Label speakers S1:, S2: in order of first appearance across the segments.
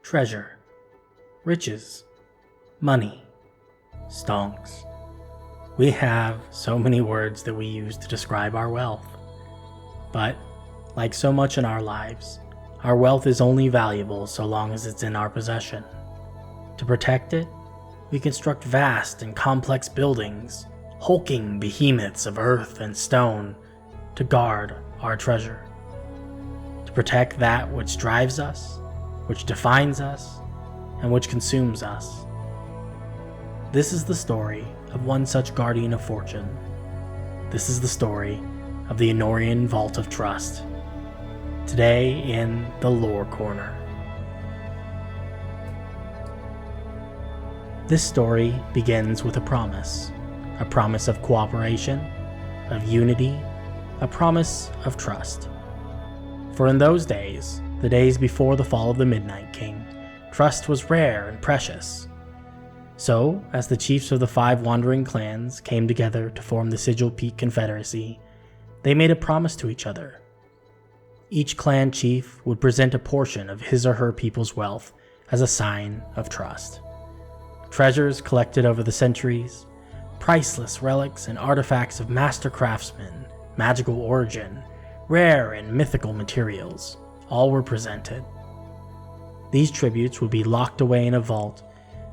S1: treasure, riches, money, stonks. We have so many words that we use to describe our wealth. But, like so much in our lives, our wealth is only valuable so long as it's in our possession. To protect it, we construct vast and complex buildings, hulking behemoths of earth and stone, to guard our treasure. To protect that which drives us, which defines us, and which consumes us. This is the story of one such guardian of fortune. This is the story of the Aenoriian Vault of Trust. Today in the Lore Corner. This story begins with a promise of cooperation, of unity, a promise of trust. For in those days, the days before the fall of the Midnight King, trust was rare and precious. So, as the chiefs of the 5 wandering clans came together to form the Sigil Peak Confederacy, they made a promise to each other. Each clan chief would present a portion of his or her people's wealth as a sign of trust. Treasures collected over the centuries, priceless relics and artifacts of master craftsmen, magical origin, rare and mythical materials, all were presented. These tributes would be locked away in a vault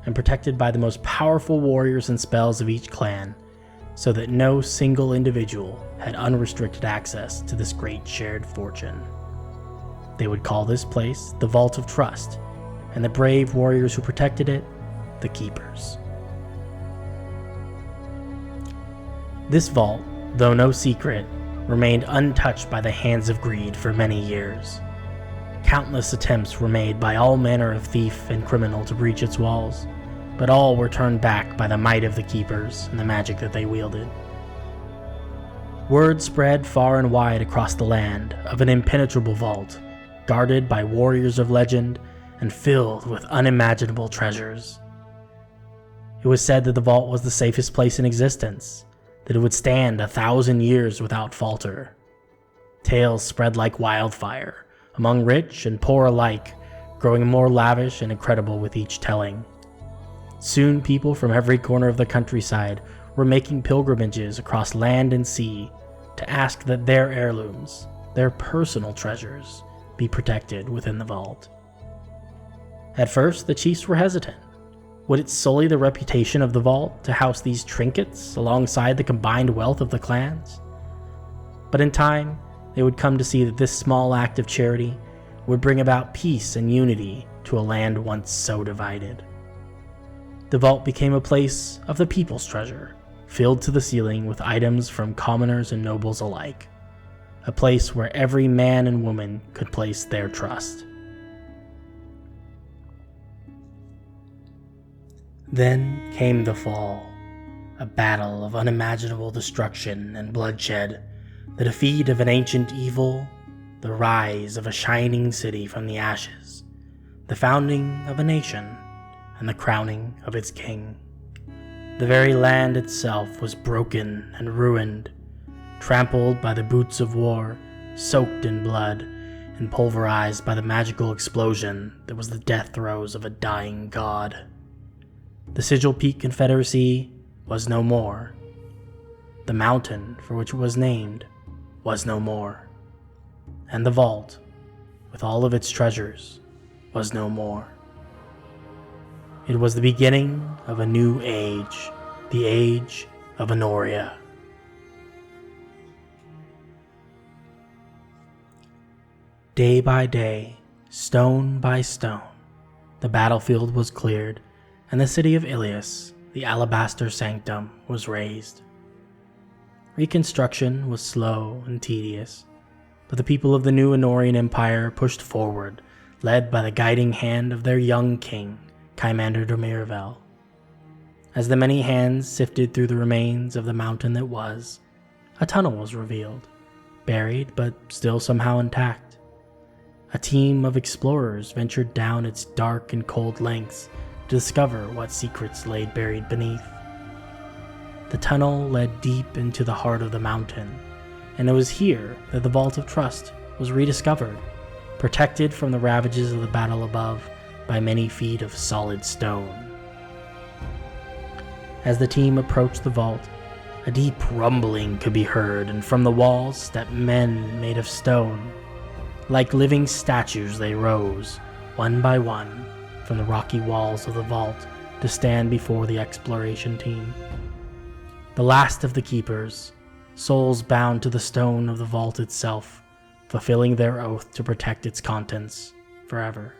S1: and protected by the most powerful warriors and spells of each clan, so that no single individual had unrestricted access to this great shared fortune. They would call this place the Vault of Trust, and the brave warriors who protected it, the Keepers. This vault, though no secret, remained untouched by the hands of greed for many years. Countless attempts were made by all manner of thief and criminal to breach its walls, but all were turned back by the might of the Keepers and the magic that they wielded. Word spread far and wide across the land of an impenetrable vault, guarded by warriors of legend and filled with unimaginable treasures. It was said that the vault was the safest place in existence, that it would stand 1,000 years without falter. Tales spread like wildfire, among rich and poor alike, growing more lavish and incredible with each telling. Soon people from every corner of the countryside were making pilgrimages across land and sea to ask that their heirlooms, their personal treasures, be protected within the vault. At first, the chiefs were hesitant. Would it sully the reputation of the vault to house these trinkets alongside the combined wealth of the clans? But in time, they would come to see that this small act of charity would bring about peace and unity to a land once so divided. The vault became a place of the people's treasure, filled to the ceiling with items from commoners and nobles alike. A place where every man and woman could place their trust. Then came the fall, a battle of unimaginable destruction and bloodshed, the defeat of an ancient evil, the rise of a shining city from the ashes, the founding of a nation, and the crowning of its king. The very land itself was broken and ruined, trampled by the boots of war, soaked in blood, and pulverized by the magical explosion that was the death throes of a dying god. The Sigil Peak Confederacy was no more. The mountain for which it was named was no more. And the vault, with all of its treasures, was no more. It was the beginning of a new age, the age of Aenoria. Day by day, stone by stone, the battlefield was cleared, and the city of Illias, the alabaster sanctum, was razed. Reconstruction was slow and tedious, but the people of the new Aenorian Empire pushed forward, led by the guiding hand of their young king, Kymander de Miravel. As the many hands sifted through the remains of the mountain that was, a tunnel was revealed, buried but still somehow intact. A team of explorers ventured down its dark and cold lengths to discover what secrets lay buried beneath. The tunnel led deep into the heart of the mountain, and it was here that the Vault of Trust was rediscovered, protected from the ravages of the battle above, by many feet of solid stone. As the team approached the vault, a deep rumbling could be heard, and from the walls stepped men made of stone. Like living statues they rose, one by one, from the rocky walls of the vault to stand before the exploration team. The last of the keepers, souls bound to the stone of the vault itself, fulfilling their oath to protect its contents forever.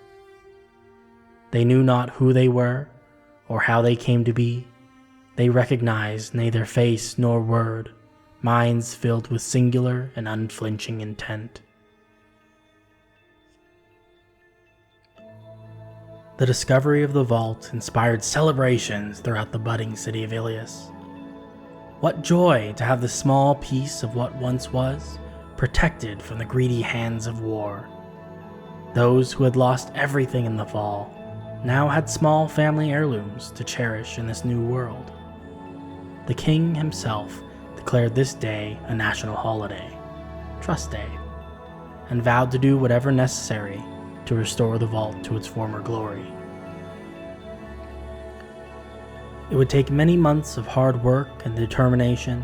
S1: They knew not who they were, or how they came to be. They recognized neither face nor word, minds filled with singular and unflinching intent. The discovery of the vault inspired celebrations throughout the budding city of Illias. What joy to have the small piece of what once was protected from the greedy hands of war. Those who had lost everything in the fall now had small family heirlooms to cherish in this new world. The king himself declared this day a national holiday, Trust Day, and vowed to do whatever necessary to restore the vault to its former glory. It would take many months of hard work and determination,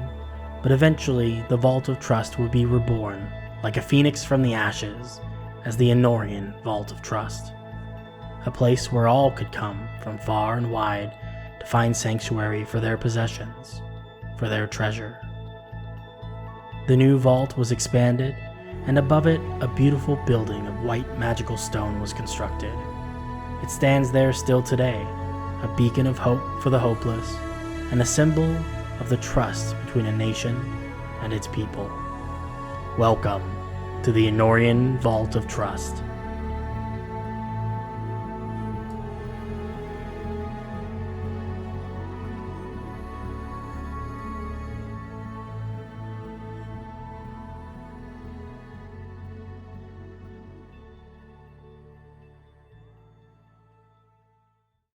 S1: but eventually the Vault of Trust would be reborn, like a phoenix from the ashes, as the Aenoriian Vault of Trust, a place where all could come from far and wide to find sanctuary for their possessions, for their treasure. The new vault was expanded, and above it a beautiful building of white magical stone was constructed. It stands there still today, a beacon of hope for the hopeless, and a symbol of the trust between a nation and its people. Welcome to the Aenoriian Vault of Trust.